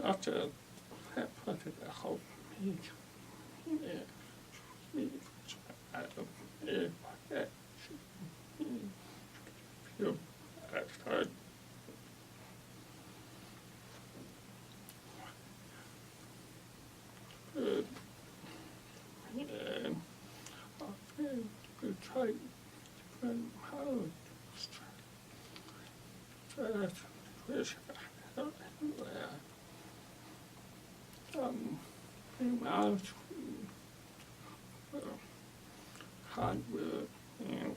After that, I hope he try different out hard work and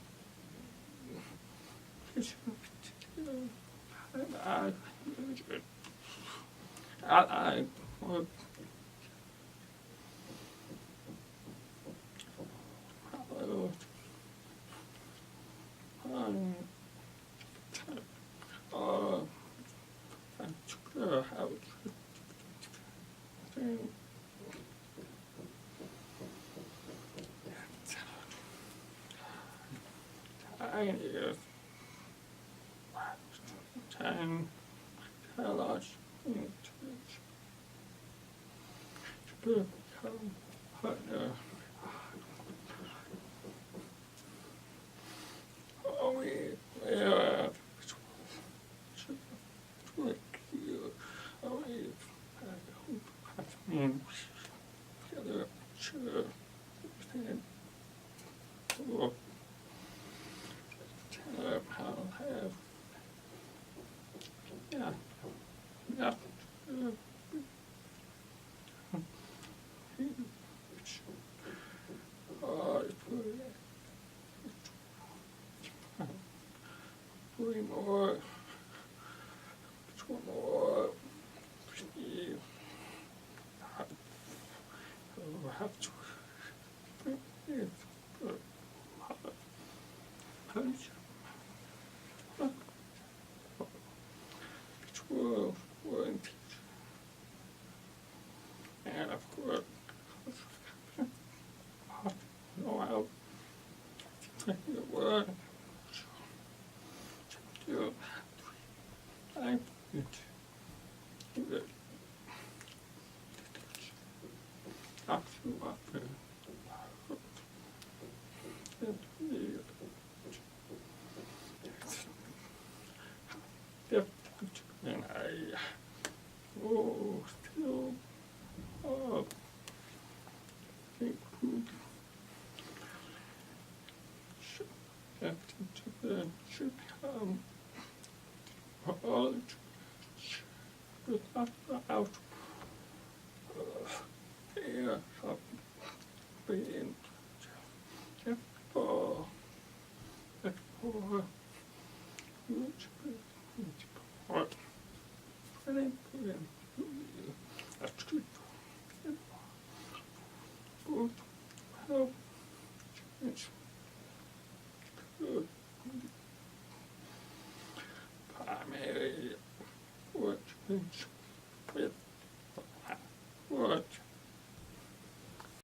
I work hard on how time is time a lot to become partner. Oh, yeah. Three more. Two more. Three. Have to. And of course, no out. The word. I and I still think should come all out here of being for which part running program that's good both health insurance good primary which means